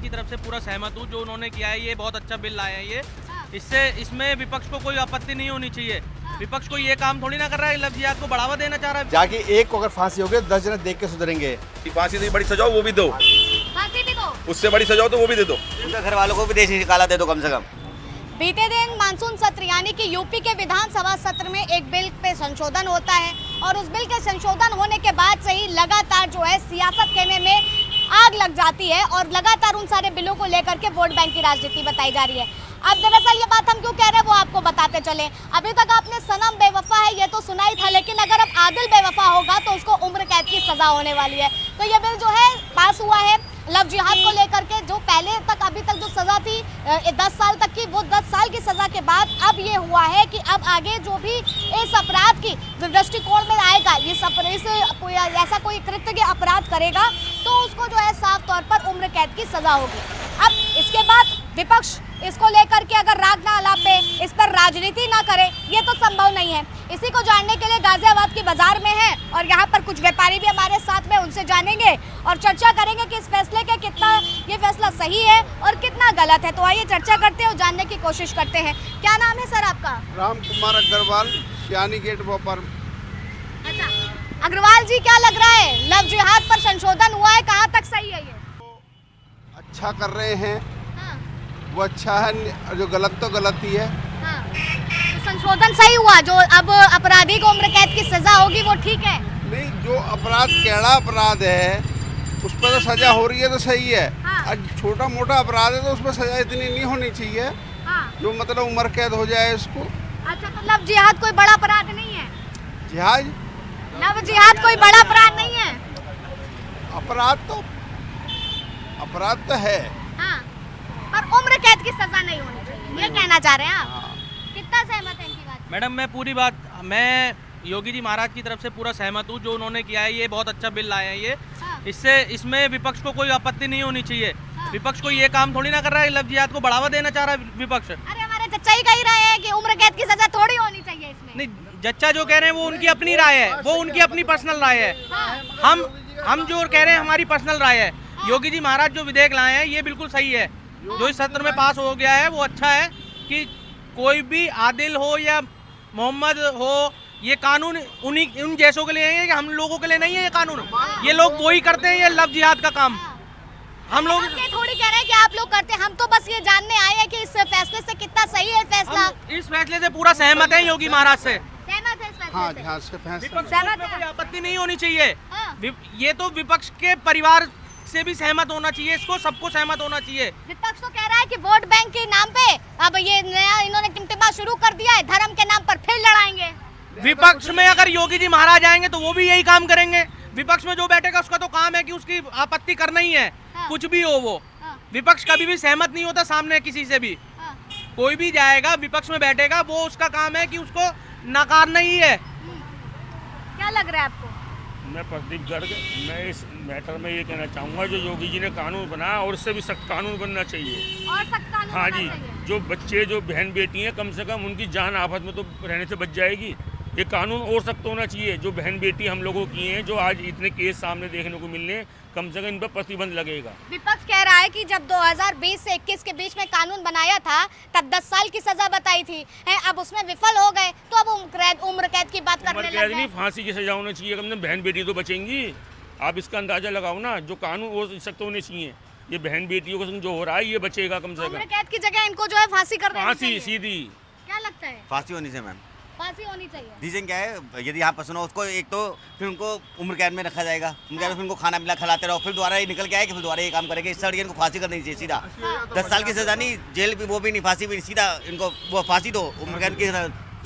महाराज की तरफ से पूरा सहमत हूँ। जो उन्होंने किया है ये बहुत अच्छा बिल लाया है ये। इससे इसमें विपक्ष को कोई आपत्ति नहीं होनी चाहिए। विपक्ष को ये काम थोड़ी ना कर रहा है, लव जिहाद को बढ़ावा देना चाह रहा है। जाके एक को अगर फांसी होगी 10 जने देख के सुधरेंगे। फांसी से बड़ी सजा वो भी दो, फांसी भी दो, उससे बड़ी सजा हो तो वो भी दे दो। उनके घर वालों को भी देश निकाला दे दो कम से कम। बीते दिन मानसून सत्र यानी कि यूपी के विधानसभा सत्र में एक बिल पे संशोधन होता है और उस बिल के संशोधन होने के बाद से ही लगातार जो है सियासत खेमे में आग लग जाती है और लगातार उन सारे बिलों को लेकर के वोट बैंक की राजनीति बताई जा रही है। अब दरअसल ये बात हम क्यों कह रहे हैं वो आपको बताते चले। अभी तक आपने सनम बेवफा है ये तो सुना ही था, लेकिन अगर अब आदिल बेवफा होगा तो उसको उम्र कैद की सजा होने वाली है। तो ये बिल जो है पास हुआ है लव जिहाद को लेकर के। जो पहले तक अभी तक जो सजा थी 10 साल तक की, वो 10 साल की सजा के बाद अब ये हुआ है कि अब आगे जो भी इस अपराध की दृष्टिकोण में आएगा, ऐसा कोई कृत्य के अपराध करेगा तो उसको जो है साफ तौर पर उम्र कैद की सजा होगी। अब इसके बाद विपक्ष इसको लेकर के अगर राग ना अलापे, इस पर राजनीति ना करे, ये तो संभव नहीं है। इसी को जानने के लिए गाजियाबाद की बाजार में है और यहाँ पर कुछ व्यापारी भी हमारे साथ में, उनसे जानेंगे और चर्चा करेंगे कि इस फैसले के कितना ये फैसला सही है और कितना गलत है। तो आइए चर्चा करते हैं और जानने की कोशिश करते हैं। क्या नाम है सर आपका? राम कुमार अग्रवाल, सियानी गेट भोपाल। अच्छा अग्रवाल जी, क्या लग रहा है लव जिहाद पर संशोधन हुआ है, कहाँ तक सही है ये? अच्छा कर रहे हैं, हाँ, वो अच्छा है, जो गलत तो गलत ही है। हाँ। तो संशोधन सही हुआ, जो अब अपराधी को उम्र कैद की सजा होगी वो ठीक है? नहीं, जो अपराध कैड़ा अपराध है उस पर तो सजा हो रही है तो सही है। हाँ। और छोटा मोटा अपराध है तो उसमें सजा इतनी नहीं होनी चाहिए, हाँ। जो मतलब उम्र कैद हो जाए इसको। अच्छा, तो लव जिहाद कोई बड़ा अपराध नहीं है? जिहाज लव जिहाद कोई बड़ा अपराध नहीं है? अपराध तो है। हाँ, पर उम्र कैद की सजा नहीं होनी चाहिए, ये कहना चाह रहे हैं आप? कितना सहमत है इनकी बात से? मैडम मैं योगी जी महाराज की तरफ से पूरा सहमत हूँ। जो उन्होंने किया है ये बहुत अच्छा बिल लाया है ये। हाँ। इससे इसमें विपक्ष को कोई आपत्ति नहीं होनी चाहिए। हाँ। विपक्ष को ये काम थोड़ी ना कर रहा है, लव जिहाद को बढ़ावा देना चाह रहा है विपक्ष। अरे हमारे चचा ही कह रहे हैं कि उम्र कैद की सजा थोड़ी होनी चाहिए इसमें। नहीं, जच्चा जो कह रहे हैं वो उनकी अपनी राय है, वो उनकी अपनी पर्सनल राय है। हाँ। हम जो कह रहे हैं हमारी पर्सनल राय है। योगी जी महाराज जो विधेयक लाए हैं ये बिल्कुल सही है। जो इस सत्र में पास हो गया है वो अच्छा है कि कोई भी आदिल हो या मोहम्मद हो, ये कानून उन जैसों के लिए है कि हम लोगों के लिए नहीं है ये कानून। ये लोग वही करते हैं ये लव जिहाद का काम। हम लोग ये थोड़ी कह रहे हैं कि आप लोग करते हैं, हम तो बस ये जानने आए हैं कि इस फैसले से कितना सही है फैसला। इस फैसले से पूरा सहमत है योगी महाराज से। सहमत है इस फैसले हाँ, से? हाँ, इसके फैसले विपक्ष को सहमत है? कोई आपत्ति नहीं होनी चाहिए। हाँ। ये तो विपक्ष के परिवार से भी सहमत होना चाहिए, इसको सबको सहमत होना चाहिए। विपक्ष तो कह रहा है कि वोट बैंक के नाम पे अब ये नया इन्होंने टिमटिमा शुरू कर दिया है, धर्म के नाम पर फिर लड़ाएंगे। विपक्ष में अगर योगी जी महाराज आएंगे तो वो भी यही काम करेंगे। विपक्ष में जो बैठेगा उसका तो काम है कि उसकी आपत्ति करना ही है। हाँ। कुछ भी हो वो। हाँ। विपक्ष कभी भी सहमत नहीं होता सामने किसी से भी। हाँ। कोई भी जाएगा विपक्ष में बैठेगा, वो उसका काम है कि उसको नकारना ही है। क्या लग रहा है आपको? मैं प्रदीप गर्ग, मैं इस मैटर में ये कहना चाहूँगा जो योगी जी ने कानून बनाया और इससे भी सख्त कानून बनना चाहिए। और सख्त कानून हाँ बनना जी, चाहिए। जो बच्चे जो बहन बेटी हैं कम से कम उनकी जान आफत में तो रहने से बच जाएगी। ये कानून और सख्त होना चाहिए। जो बहन बेटी हम लोगों की हैं, जो आज इतने केस सामने देखने को मिल रहे हैं, कम से कम इन पर प्रतिबंध लगेगा। विपक्ष कह रहा है कि जब 2020 से 21 के बीच में कानून बनाया था तब 10 साल की सजा बताई थी, अब उसमें विफल हो गए तो अब उम्र कैद की बात करने उम्र लग कैद गए। नहीं, फांसी की सजा होनी चाहिए। कम से कम बहन बेटी तो बचेंगी। आप इसका अंदाजा लगाओ ना, जो कानून और सख्त होने चाहिए। ये बहन बेटियों को जो हो रहा है ये बचेगा कम से उम्र कम। कैद की जगह इनको जो है फांसी कर देनी फांसी चाहिए। सीधी। क्या लगता है? फांसी होनी चाहिए मैम। फांसी होनी चाहिए। रीजन क्या है, यदि यहाँ पर सुनो उसको, एक तो फिर उनको उम्र कैद में रखा जाएगा, उम्र कैद में फिर उनको खाना मिला खिलाते रहो, फिर दोबारा ये निकल के आए कि फिर दोबारा ये काम करेंगे। इससे इनको फांसी करनी चाहिए सीधा। 10 साल की सजा नहीं, जेल भी वो भी नहीं, फांसी भी नहीं, सीधा इनको वो फांसी दो, उम्र कैद की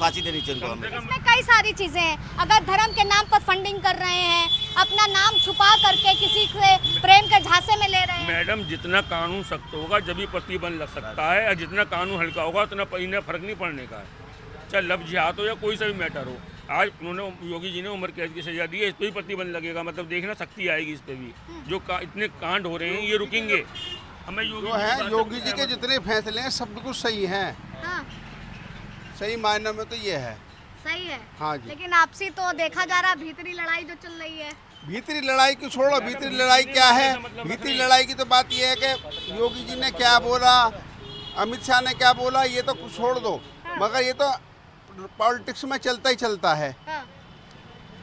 फांसी देनी चाहिए उनको। इसमें कई सारी चीजें हैं। अगर धर्म के नाम पर फंडिंग कर रहे हैं, अपना नाम छुपा करके किसी से प्रेम के झांसे में ले रहे हैं। मैडम, जितना कानून सख्त होगा जब भी प्रतिबंध लग सकता है, और जितना कानून हल्का होगा उतना इन्हें फर्क नहीं पड़ने का है। चाहे लव जिहाद हो या कोई सा भी मैटर हो। आज उन्होंने योगी जी ने उम्र कैद की सजा दी है, इस पर भी प्रतिबंध लगेगा। मतलब देखना सख्ती आएगी इस पर भी। जो इतने कांड हो रहे हैं ये रुकेंगे। हमें योगी जी के जितने फैसले हैं सब बिल्कुल सही हैं। हाँ, सही मायने में तो ये है। सही है। हाँ जी। लेकिन आपसी तो देखा जा रहा, भीतरी लड़ाई जो चल रही है। भीतरी लड़ाई की छोड़ो, भीतरी लड़ाई क्या है? भीतरी लड़ाई की तो बात यह है कि योगी जी ने क्या बोला, अमित शाह ने क्या बोला, ये तो छोड़ दो, मगर ये तो पॉलिटिक्स में चलता ही चलता है।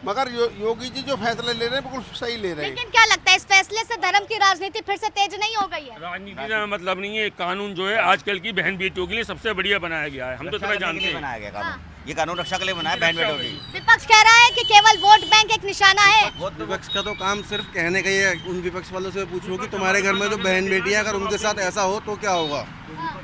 मगर योगी जी जो फैसले ले रहे हैं बिल्कुल सही ले रहे हैं। लेकिन क्या लगता है इस फैसले से धर्म की राजनीति फिर से तेज नहीं हो गई है? राजनीति का मतलब नहीं है, कानून जो है आजकल की बहन बेटियों के लिए सबसे बढ़िया बनाया गया है, हम तो इतना जानते हैं। बनाया गया कानून, ये कानून रक्षा के लिए बनाया बहन बेटों की। विपक्ष कह रहा है कि केवल वोट बैंक एक निशाना है। विपक्ष का तो काम सिर्फ कहने का ही है। उन विपक्ष वालों से पूछो कि तुम्हारे घर में जो बहन बेटी है अगर उनके साथ ऐसा हो तो क्या होगा।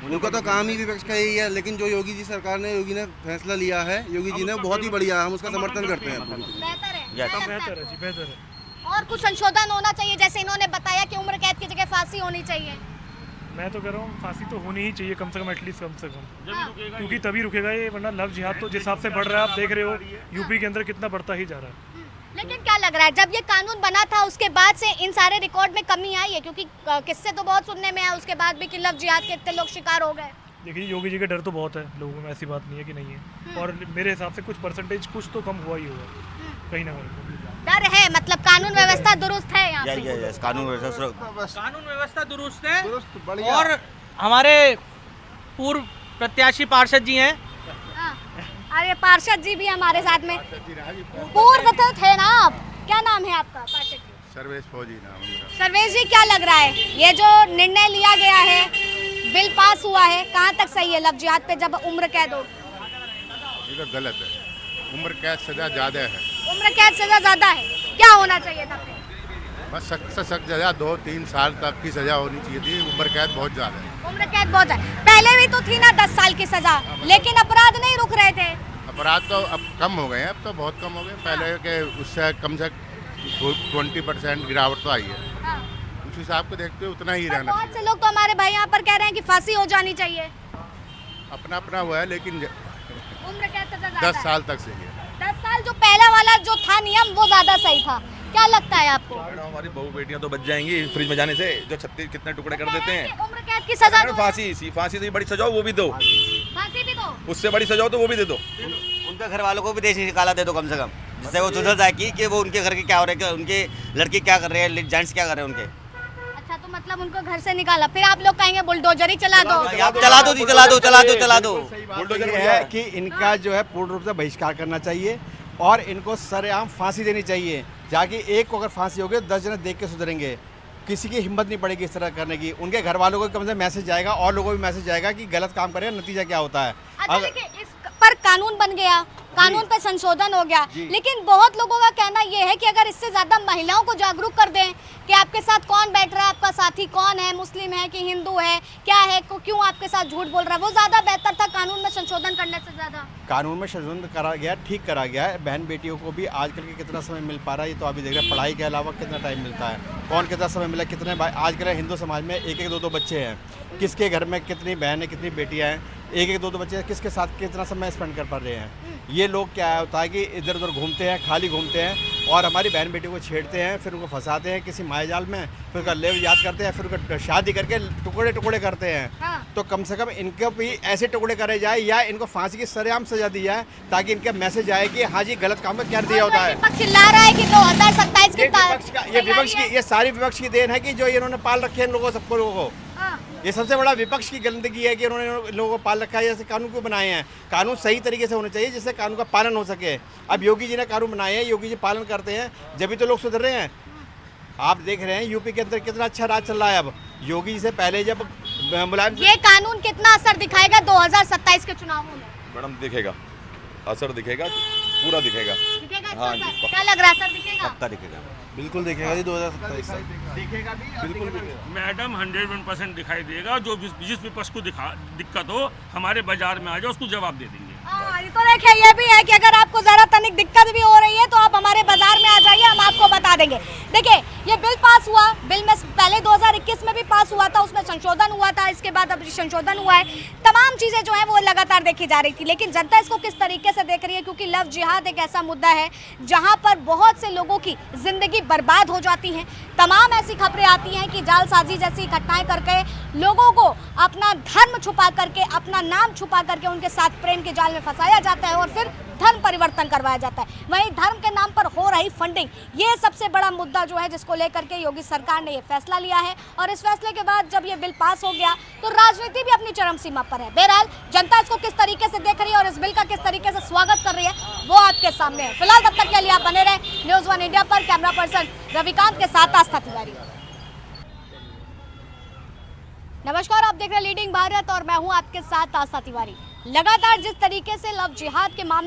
उनका तो काम ही विपक्ष का यही है। लेकिन जो योगी जी सरकार ने योगी ने फैसला लिया है, योगी जी ने बहुत ही बढ़िया, हम उसका समर्थन करते हैं। बेहतर है, बेहतर है जी, बेहतर है। और कुछ संशोधन होना चाहिए, जैसे इन्होंने बताया कि उम्र कैद की जगह फांसी होनी चाहिए। मैं तो कह रहा हूँ फांसी तो होनी ही चाहिए कम से कम, एटलीस्ट कम से कम, क्योंकि तभी रुकेगा ये, वरना लव जिहाद तो जिस हिसाब से बढ़ रहा है आप देख रहे हो यूपी के अंदर कितना बढ़ता ही जा रहा है। लेकिन क्या लग रहा है जब ये कानून बना था उसके बाद से इन सारे रिकॉर्ड में कमी आई है? क्योंकि किस्से तो बहुत सुनने में आया उसके बाद भी कि लव जिहाद के इतने लोग शिकार हो गए। देखिए योगी जी का डर तो बहुत है लोगों में, ऐसी बात नहीं है कि नहीं है, और मेरे हिसाब से कुछ परसेंटेज कुछ तो कम हुआ ही होगा कहीं ना कहीं। डर है मतलब कानून व्यवस्था दुरुस्त है यहाँ पे? कानून व्यवस्था दुरुस्त है। बढ़िया। और हमारे पूर्व प्रत्याशी पार्षद जी हैं। हाँ। अरे पार्षद जी भी हमारे साथ में, पूर्व तो थे ना आप, क्या नाम है आपका पार्षद जी? सर्वेश फौजी नाम है। सर्वेश जी क्या लग रहा है ये जो निर्णय लिया गया है, बिल पास हुआ है, कहाँ तक सही है? लव जिहाद पे जब उम्र कैद हो, ये तो गलत है, उम्र कैद सजा ज्यादा है। उम्र कैद सजा ज्यादा है, क्या होना चाहिए था फिर? बस सख्त से सख्त सजा 2-3 साल तक की सजा होनी चाहिए थी। उम्र कैद बहुत ज्यादा है। उम्र कैद बहुत है, पहले भी तो थी ना 10 साल की सजा, लेकिन अपराध नहीं रुक रहे थे। अपराध तो अब कम हो गए हैं, अब तो बहुत कम हो गए, पहले के उससे कम से 20% गिरावट तो आई है। हाँ। उस हिसाब को देखते हुए उतना ही पर रहना बहुत चाहिए। से लोग तो हमारे भाई यहाँ पर कह रहे हैं कि फांसी हो जानी चाहिए। अपना अपना हुआ है, लेकिन उम्र कैद सजा 10 ज्यादा साल तक सही है। 10 साल जो पहला वाला जो था नियम वो ज्यादा सही था, क्या लगता है आपको? मैडम हमारी बहू बेटियां तो बच जाएंगी फ्रिज में जाने से, जो 36 कितने टुकड़े कर देते हैं। उम्र कैद की सजा मैडम फांसी से बड़ी सजा हो वो भी दो, फांसी भी दो। उससे बड़ी सजा हो तो वो भी दे दो। उनके घर वालों को भी देश निकाला दे दो कम से कम, जिससे वो सुधर जाए कि वो उनके घर के क्या हो रहे हैं, उनके लड़के क्या कर रहे हैं, जेंट्स क्या कर रहे हैं उनके। अच्छा तो मतलब उनको घर से निकाला, फिर आप लोग कहेंगे बुलडोजर ही चला दो। चला दो जी, चला दो, चला दो, चला दो। बुलडोजर ये है कि इनका जो है पूर्ण रूप से बहिष्कार करना चाहिए और इनको सरेआम फांसी देनी चाहिए, जाकि एक को अगर फांसी होगी 10 जने देख के सुधरेंगे। किसी की हिम्मत नहीं पड़ेगी इस तरह करने की। उनके घर वालों को कम से मैसेज जाएगा और लोगों को भी मैसेज जाएगा कि गलत काम करें, नतीजा क्या होता है। अच्छा देखिए इस पर कानून बन गया, कानून पे संशोधन हो गया, लेकिन बहुत लोगों का कहना ये है कि अगर इससे ज्यादा महिलाओं को जागरूक कर दें कि आपके साथ कौन बैठ रहा है, आपका साथी कौन है, मुस्लिम है कि हिंदू है, क्या है, क्यों आपके साथ झूठ बोल रहा है, वो ज्यादा बेहतर था कानून में संशोधन करने से ज्यादा। कानून में संशोधन करा गया, ठीक करा गया है। बहन बेटियों को भी आजकल के कितना समय मिल पा रहा है ये तो अभी देख रहे हैं। पढ़ाई के अलावा कितना टाइम मिलता है, कौन कितना समय मिला, कितने भाई आजकल हिंदू समाज में 1-1, 2-2 बच्चे हैं, किसके घर में कितनी बहन है, कितनी बेटियां हैं, 1-1, 2-2 बच्चे किसके साथ कितना समय स्पेंड कर पा रहे हैं। ये लोग क्या होता है कि इधर उधर घूमते हैं, खाली घूमते हैं और हमारी बहन बेटियों को छेड़ते हैं, फिर उनको फंसाते हैं किसी मायाजाल में, फिर उनका लेव याद करते हैं, फिर उनका शादी करके टुकड़े टुकड़े करते हैं। हाँ। तो कम से कम इनको भी ऐसे टुकड़े करे जाए या इनको फांसी की सरेआम सजा दी जाए, ताकि इनका मैसेज आए कि हाँ जी गलत काम कर दिया होता है। विपक्ष चिल्ला रहा है कि 2027 की ये विपक्ष की, ये सारी विपक्ष की देन है कि जो इन्होंने पाल रखे हैं इन लोगों सबको लोगों को। ये सबसे बड़ा विपक्ष की गंदगी है कि उन्होंने लोगों को पाल रखा है। जैसे कानून क्यों बनाए हैं, कानून सही तरीके से होने चाहिए जिससे कानून का पालन हो सके। अब योगी जी ने कानून बनाए हैं, योगी जी पालन करते हैं जब भी तो लोग सुधर रहे हैं। आप देख रहे हैं यूपी के अंदर कितना अच्छा राज चल रहा है। अब योगी जी से पहले जब मुलायम, ये कानून कितना असर दिखाएगा 2027 के चुनावों में? मैडम दिखेगा, असर दिखेगा, पूरा दिखेगा। दिखेगा इसका हाँ असर? जी, क्या लग रहा है सर, दिखेगा? पक्का दिखेगा, बिल्कुल दिखेगा जी 2027 तक। दिखेगा भी, बिल्कुल दिखेगा। मैडम 101% दिखाई देगा। जो जिस विपक्ष को दिक्कत हो हमारे बाजार में आ जाओ, उसको जवाब दे देंगे। हाँ, ये तो देखिए ये भी है कि अगर आपको जरा तनिक दिक्कत भी हो रही है तो आप हमारे बाजार में आ जाइए, हम आपको बता देंगे। देखिए ये बिल पास हुआ, बिल में पहले 2021 में भी पास हुआ था, उसमें संशोधन हुआ था, इसके बाद अब संशोधन हुआ है। तमाम चीज़ें जो है वो लगातार देखी जा रही थी, लेकिन जनता इसको किस तरीके से देख रही है, क्योंकि लव जिहाद एक ऐसा मुद्दा है जहाँ पर बहुत से लोगों की जिंदगी बर्बाद हो जाती है। तमाम ऐसी खबरें आती हैं कि जालसाजी जैसी घटनाएं करके लोगों को अपना धर्म छुपा करके, अपना नाम छुपा करके उनके साथ प्रेम के जाल में फंसाया जाता है और फिर धर्म परिवर्तन करवाया जाता है। वहीं धर्म के नाम पर हो रही फंडिंग, ये सबसे बड़ा मुद्दा जो है जिसको लेकर के योगी सरकार ने ये फैसला लिया है। और इस फैसले के बाद जब ये बिल पास हो गया तो राजनीति भी अपनी चरम सीमा पर है। बहरहाल जनता इसको किस तरीके से देख रही है और इस बिल का किस तरीके से स्वागत कर रही है वो आपके सामने है। फिलहाल तब तक के लिए आप बने रहे न्यूज़ 1 इंडिया पर। कैमरा पर्सन रविकांत के साथ आस्था तिवारी। नमस्कार, आप देख रहे हैं लीडिंग भारत और मैं हूं आपके साथ आस्था तिवारी। लगातार जिस तरीके से लव जिहाद के मामले